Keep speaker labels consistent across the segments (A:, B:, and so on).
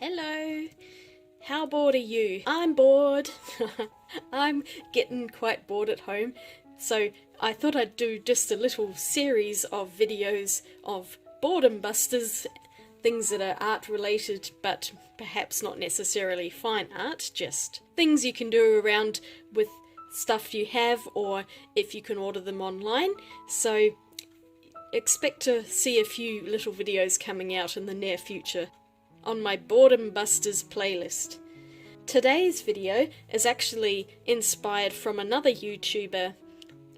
A: Hello! How bored are you? I'm bored! I'm getting quite bored at home, so I thought I'd do just a little series of videos of boredom busters, things that are art related but perhaps not necessarily fine art, just things you can do around with stuff you have or if you can order them online. So expect to see a few little videos coming out in the near future on my Boredom Busters playlist. Today's video is actually inspired from another YouTuber,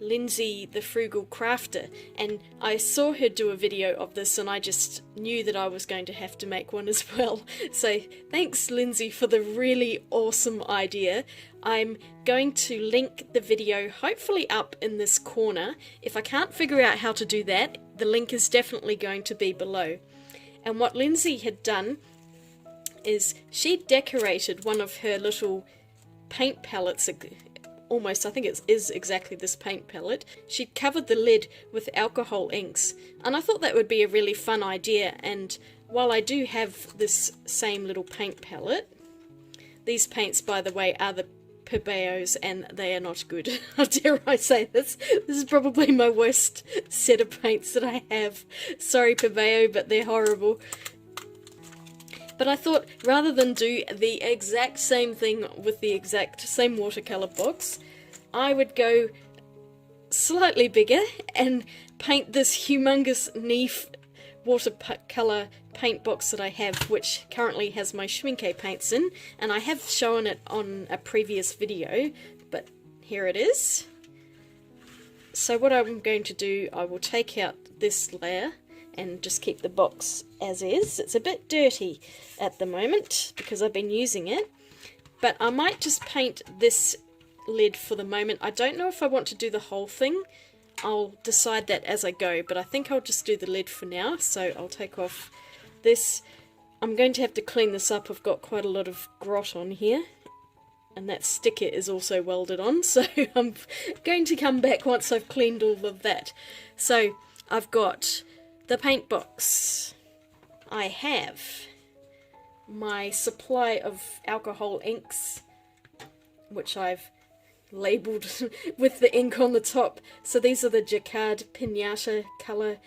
A: Lindsay the Frugal Crafter, and I saw her do a video of this and I just knew that I was going to have to make one as well. So thanks Lindsay for the really awesome idea. I'm going to link the video hopefully up in this corner. If I can't figure out how to do that, the link is definitely going to be below. And what Lindsay had done is she decorated one of her little paint palettes, almost, I think it is exactly this paint palette. She covered the lid with alcohol inks, and I thought that would be a really fun idea. And while I do have this same little paint palette, these paints, by the way, are the Pebeos, and they are not good. How dare I say this? This is probably my worst set of paints that I have. Sorry Pebeo, but they're horrible. But I thought, rather than do the exact same thing with the exact same watercolour box, I would go slightly bigger and paint this humongous Neef watercolour paint box that I have, which currently has my Schmincke paints in, and I have shown it on a previous video, but here it is. So what I'm going to do, I will take out this layer and just keep the box as is. It's a bit dirty at the moment because I've been using it, but I might just paint this lid for the moment. I don't know if I want to do the whole thing. I'll decide that as I go, but I think I'll just do the lid for now. So I'll take off this. I'm going to have to clean this up. I've got quite a lot of grot on here, and that sticker is also welded on, so I'm going to come back once I've cleaned all of that. So I've got the paint box. I have my supply of alcohol inks, which I've labelled with the ink on the top. So these are the Jaquard Pinata colour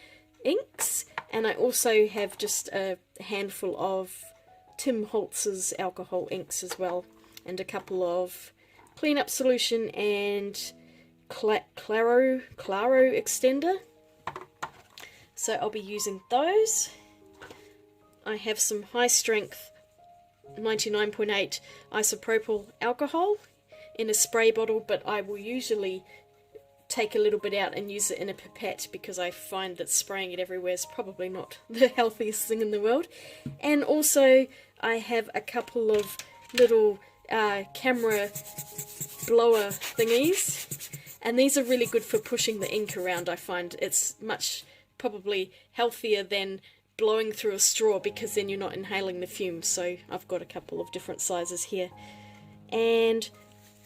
A: inks, and I also have just a handful of Tim Holtz's alcohol inks as well, and a couple of cleanup solution and Claro extender. So I'll be using those. I have some high strength 99.8 isopropyl alcohol in a spray bottle, but I will usually take a little bit out and use it in a pipette because I find that spraying it everywhere is probably not the healthiest thing in the world. And also I have a couple of little camera blower thingies, and these are really good for pushing the ink around. I find it's much probably healthier than blowing through a straw because then you're not inhaling the fumes. So I've got a couple of different sizes here, and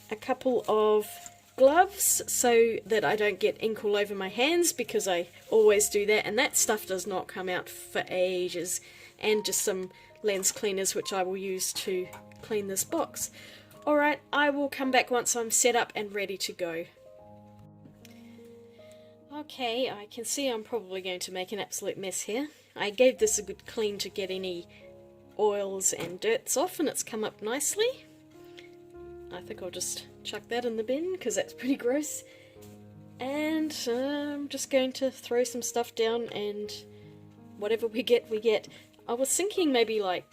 A: a couple of gloves so that I don't get ink all over my hands, because I always do that and that stuff does not come out for ages, and just some lens cleaners which I will use to clean this box. Alright, I will come back once I'm set up and ready to go. Okay, I can see I'm probably going to make an absolute mess here. I gave this a good clean to get any oils and dirts off, and it's come up nicely. I think I'll just chuck that in the bin because that's pretty gross. And I'm just going to throw some stuff down, and whatever we get, we get. I was thinking maybe like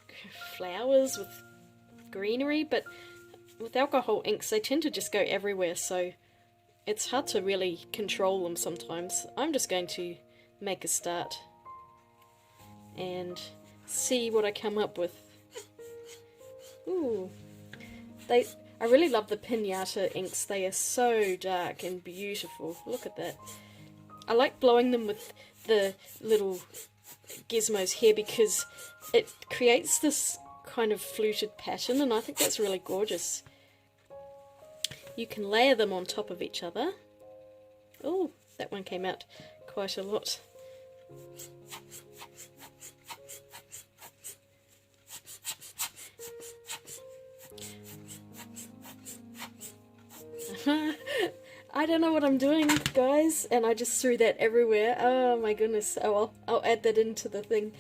A: flowers with greenery, but with alcohol inks they tend to just go everywhere, so it's hard to really control them sometimes. I'm just going to make a start and see what I come up with. Ooh, I really love the Pinata inks. They are so dark and beautiful. Look at that. I like blowing them with the little gizmos here because it creates this kind of fluted pattern, and I think that's really gorgeous. You can layer them on top of each other. Oh, that one came out quite a lot. I don't know what I'm doing, guys, and I just threw that everywhere. Oh my goodness. Oh well, I'll add that into the thing.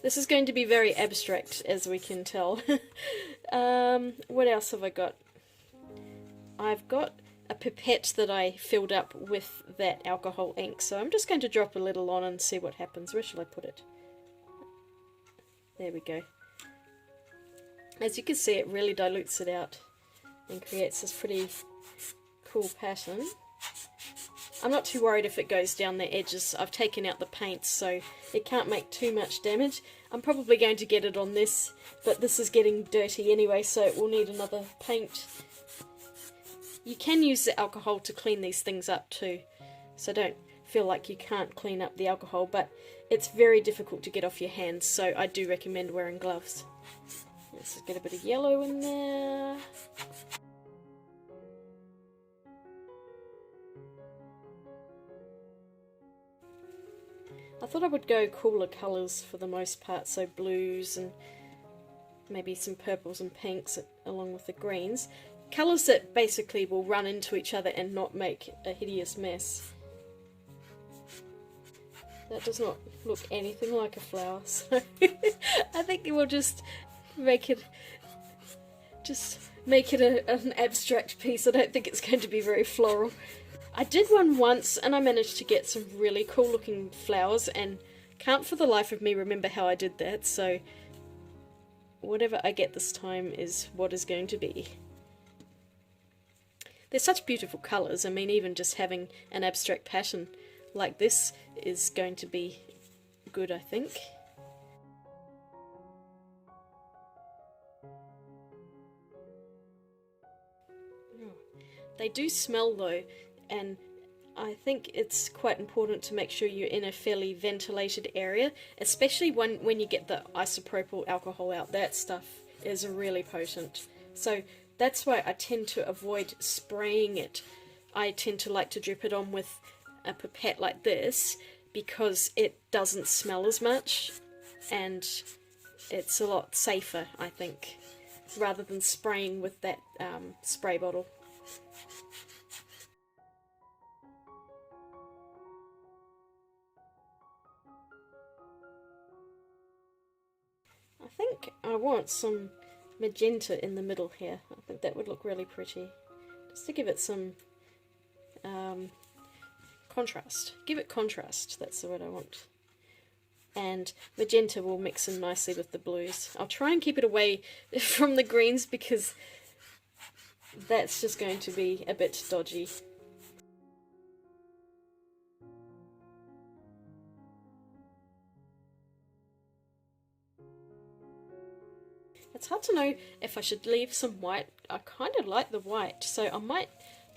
A: This is going to be very abstract, as we can tell. What else have I got? I've got a pipette that I filled up with that alcohol ink, so I'm just going to drop a little on and see what happens. Where shall I put it? There we go. As you can see, it really dilutes it out and creates this pretty cool pattern. I'm not too worried if it goes down the edges. I've taken out the paint, so it can't make too much damage. I'm probably going to get it on this, but this is getting dirty anyway, so it will need another paint. You can use the alcohol to clean these things up too, so don't feel like you can't clean up the alcohol, but it's very difficult to get off your hands, so I do recommend wearing gloves. Let's just get a bit of yellow in there. I thought I would go cooler colours for the most part, so blues and maybe some purples and pinks along with the greens. Colours that basically will run into each other and not make a hideous mess. That does not look anything like a flower, so I think it will just make it an abstract piece. I don't think it's going to be very floral. I did one once and I managed to get some really cool looking flowers, and can't for the life of me remember how I did that, so whatever I get this time is what is going to be. They're such beautiful colours. I mean, even just having an abstract pattern like this is going to be good, I think. They do smell though, and I think it's quite important to make sure you're in a fairly ventilated area, especially when you get the isopropyl alcohol out. That stuff is really potent. So that's why I tend to avoid spraying it. I tend to like to drip it on with a pipette like this because it doesn't smell as much and it's a lot safer, I think, rather than spraying with that spray bottle. I think I want some magenta in the middle here. I think that would look really pretty. Just to give it some contrast. Give it contrast, that's the word I want. And magenta will mix in nicely with the blues. I'll try and keep it away from the greens because that's just going to be a bit dodgy. It's hard to know if I should leave some white. I kind of like the white, so I might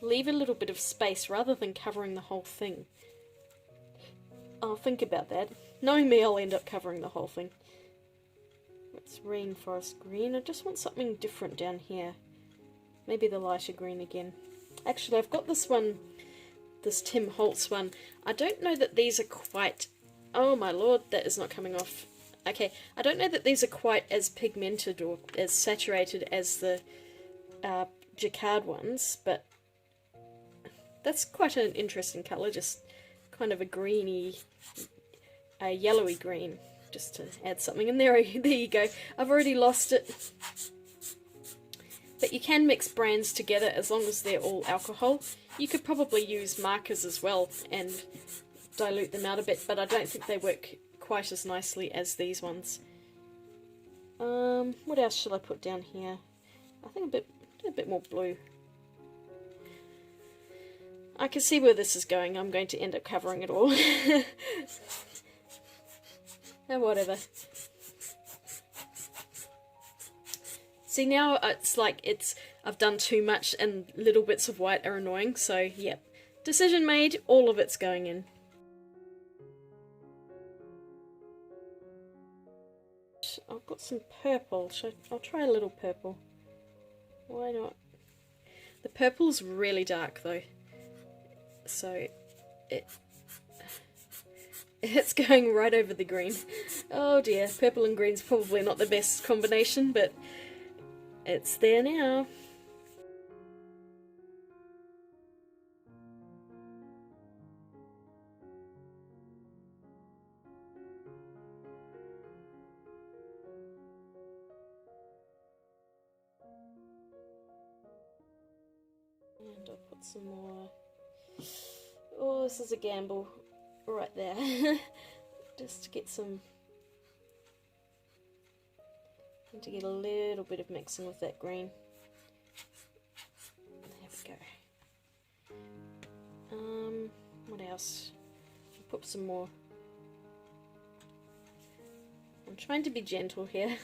A: leave a little bit of space rather than covering the whole thing. I'll think about that. Knowing me, I'll end up covering the whole thing. It's rainforest green. I just want something different down here. Maybe the lighter green again. Actually, I've got this one, this Tim Holtz one. I don't know that these are quite... Oh my lord, that is not coming off. Okay, I don't know that these are quite as pigmented or as saturated as the Jaquard ones, but that's quite an interesting colour, just kind of a greeny, a yellowy green, just to add something in there. There you go, I've already lost it. But you can mix brands together as long as they're all alcohol. You could probably use markers as well and dilute them out a bit, but I don't think they work quite as nicely as these ones. What else should I put down here? I think a bit more blue. I can see where this is going. I'm going to end up covering it all. Oh, whatever. See, now it's like I've done too much and little bits of white are annoying, so yep. Decision made, all of it's going in. I've got some purple, so I'll try a little purple. Why not? The purple's really dark though. so it's going right over the green. Oh dear, purple and green's probably not the best combination, but it's there now. And I'll put some more. Oh, this is a gamble right there. Just to get some. And to get a little bit of mixing with that green. There we go. What else? I'll put some more. I'm trying to be gentle here.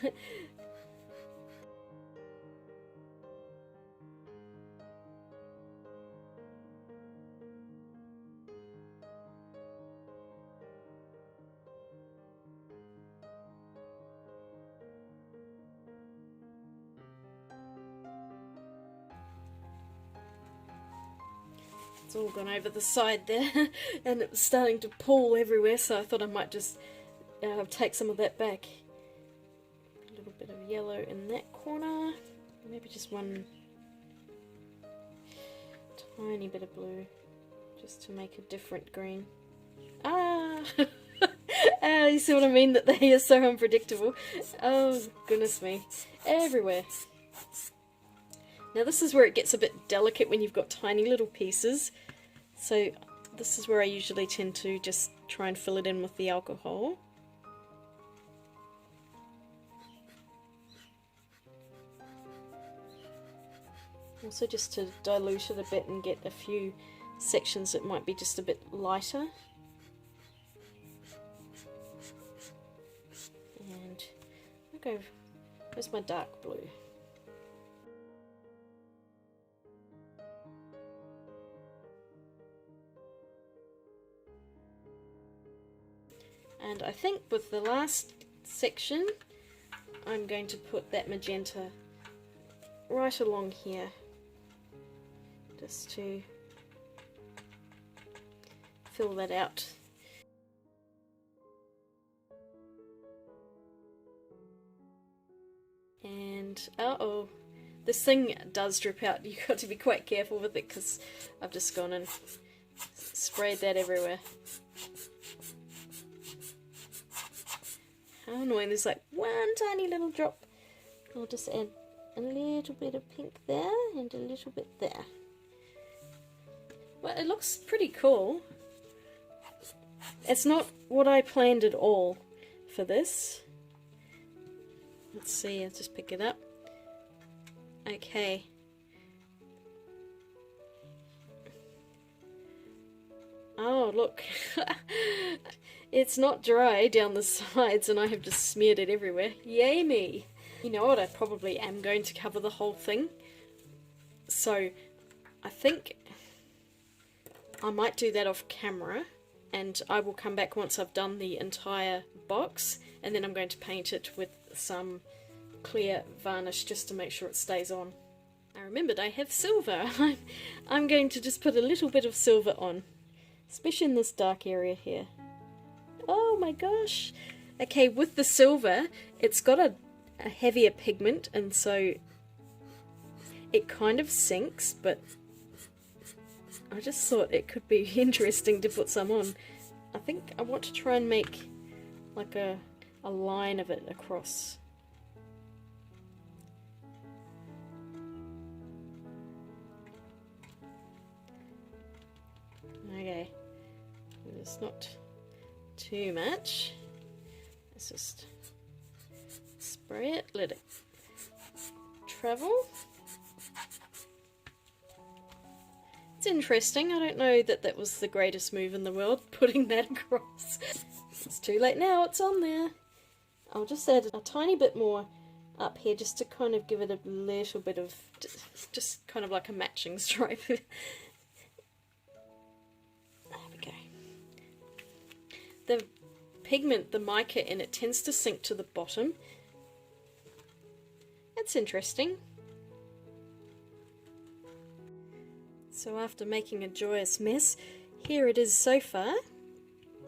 A: It's all gone over the side there, and it was starting to pool everywhere, so I thought I might just take some of that back. A little bit of yellow in that corner, maybe just one tiny bit of blue, just to make a different green. Ah! You see what I mean? That they are so unpredictable. Oh, goodness me. Everywhere. Now this is where it gets a bit delicate when you've got tiny little pieces. So this is where I usually tend to just try and fill it in with the alcohol. Also just to dilute it a bit and get a few sections that might be just a bit lighter. And I'll go, where's my dark blue? And I think with the last section, I'm going to put that magenta right along here, just to fill that out. And uh-oh, this thing does drip out. You've got to be quite careful with it, because I've just gone and sprayed that everywhere. How annoying, there's like one tiny little drop. I'll just add a little bit of pink there and a little bit there. Well, it looks pretty cool. It's not what I planned at all for this. Let's see, I'll just pick it up. Okay. Oh, look. It's not dry down the sides and I have just smeared it everywhere. Yay me! You know what, I probably am going to cover the whole thing. So, I think I might do that off camera, and I will come back once I've done the entire box, and then I'm going to paint it with some clear varnish just to make sure it stays on. I remembered I have silver. I'm going to just put a little bit of silver on, especially in this dark area here. Oh my gosh! Okay, with the silver, it's got a heavier pigment, and so it kind of sinks, but I just thought it could be interesting to put some on. I think I want to try and make like a line of it across. Okay, it's not too much. Let's just spray it, let it travel. It's interesting. I don't know that that was the greatest move in the world, putting that across. It's too late now, it's on there. I'll just add a tiny bit more up here just to kind of give it a little bit of, just kind of like a matching stripe. There we go. The pigment, the mica in it, tends to sink to the bottom. That's interesting. So after making a joyous mess, here it is so far.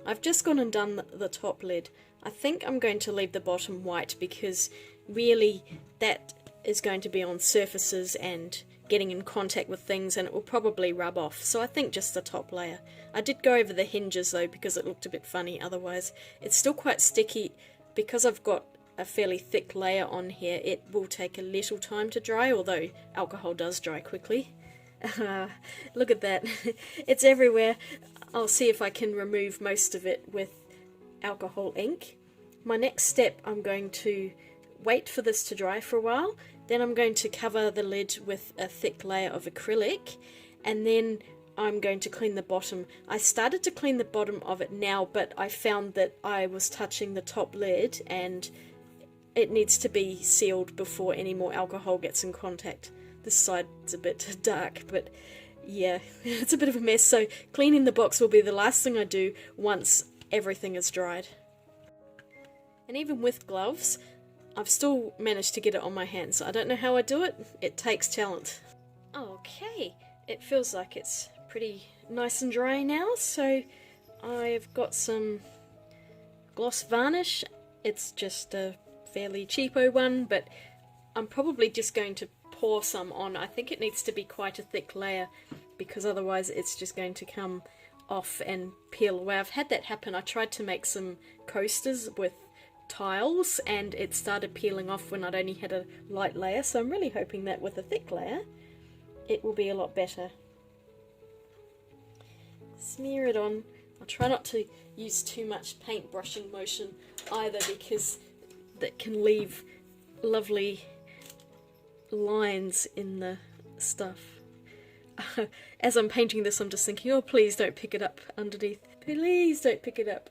A: I've just gone and done the top lid. I think I'm going to leave the bottom white because really that is going to be on surfaces and getting in contact with things, and it will probably rub off. So I think just the top layer. I did go over the hinges though because it looked a bit funny otherwise. It's still quite sticky. Because I've got a fairly thick layer on here, it will take a little time to dry, although alcohol does dry quickly. Look at that. It's everywhere. I'll see if I can remove most of it with alcohol ink. My next step, I'm going to wait for this to dry for a while, then I'm going to cover the lid with a thick layer of acrylic, and then I'm going to clean the bottom. I started to clean the bottom of it now, but I found that I was touching the top lid and it needs to be sealed before any more alcohol gets in contact. This side's a bit dark, but yeah, it's a bit of a mess, so cleaning the box will be the last thing I do once everything is dried. And even with gloves, I've still managed to get it on my hands. I don't know how I do it. It takes talent. Okay, it feels like it's pretty nice and dry now, so I've got some gloss varnish. It's just a fairly cheapo one, but I'm probably just going to pour some on. I think it needs to be quite a thick layer because otherwise it's just going to come off and peel away. I've had that happen. I tried to make some coasters with tiles and it started peeling off when I'd only had a light layer, so I'm really hoping that with a thick layer it will be a lot better. Smear it on. I'll try not to use too much paint brushing motion either because that can leave lovely lines in the stuff. As I'm painting this, I'm just thinking, oh please don't pick it up underneath. Please don't pick it up.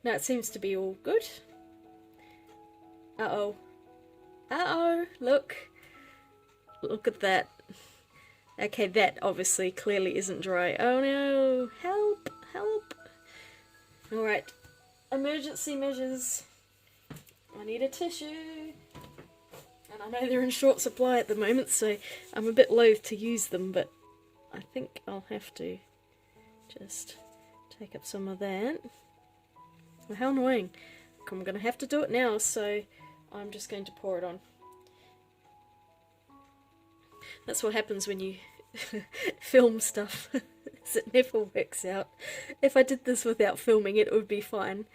A: Now it seems to be all good. Uh-oh. Uh-oh, look. Look at that. Okay, that obviously clearly isn't dry. Oh no, help, help. Alright, emergency measures. I need a tissue. And I know they're in short supply at the moment, so I'm a bit loath to use them, but I think I'll have to just take up some of that. Well, how annoying. I'm going to have to do it now, so I'm just going to pour it on. That's what happens when you film stuff. It never works out. If I did this without filming, it would be fine.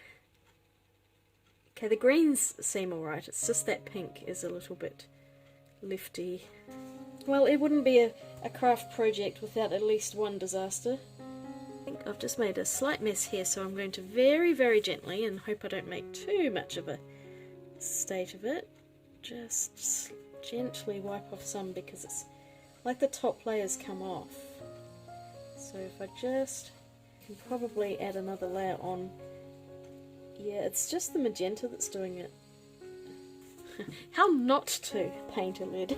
A: Okay, the greens seem alright, it's just that pink is a little bit lifty. Well, it wouldn't be a craft project without at least one disaster. I think I've just made a slight mess here, so I'm going to very, very gently, and hope I don't make too much of a state of it, just gently wipe off some because it's like the top layers come off. So if I just can probably add another layer on. Yeah, it's just the magenta that's doing it. How not to paint a lid.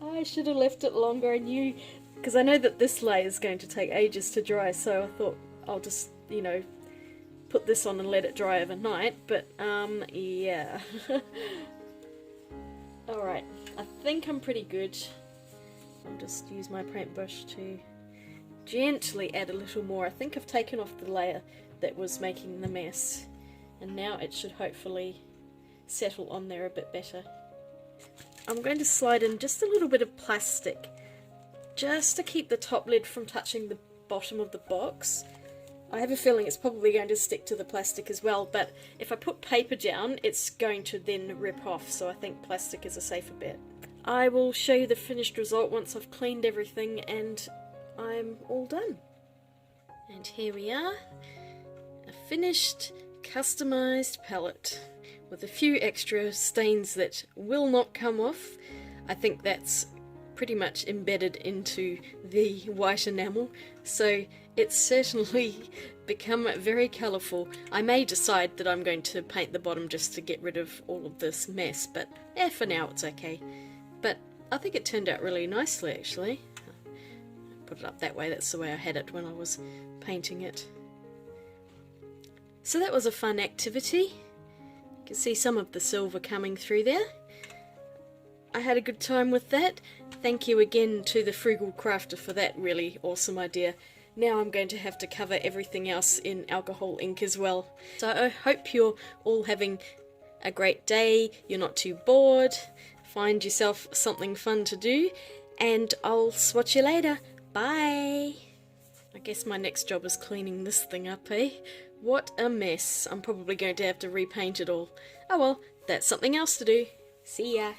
A: I should have left it longer. I knew, because I know that this layer is going to take ages to dry, so I thought I'll just, you know, put this on and let it dry overnight, but yeah. Alright, I think I'm pretty good. I'll just use my paintbrush to gently add a little more. I think I've taken off the layer that was making the mess, and now it should hopefully settle on there a bit better. I'm going to slide in just a little bit of plastic just to keep the top lid from touching the bottom of the box. I have a feeling it's probably going to stick to the plastic as well, but if I put paper down it's going to then rip off, so I think plastic is a safer bet. I will show you the finished result once I've cleaned everything and I'm all done. And here we are. A finished, customised palette with a few extra stains that will not come off. I think that's pretty much embedded into the white enamel, so it's certainly become very colourful. I may decide that I'm going to paint the bottom just to get rid of all of this mess, but for now it's okay. But I think it turned out really nicely actually. Put it up that way, that's the way I had it when I was painting it. So that was a fun activity. You can see some of the silver coming through there. I had a good time with that. Thank you again to the Frugal Crafter for that really awesome idea. Now I'm going to have to cover everything else in alcohol ink as well. So I hope you're all having a great day, you're not too bored, find yourself something fun to do, and I'll swatch you later. Bye! I guess my next job is cleaning this thing up, eh? What a mess. I'm probably going to have to repaint it all. Oh well, that's something else to do. See ya!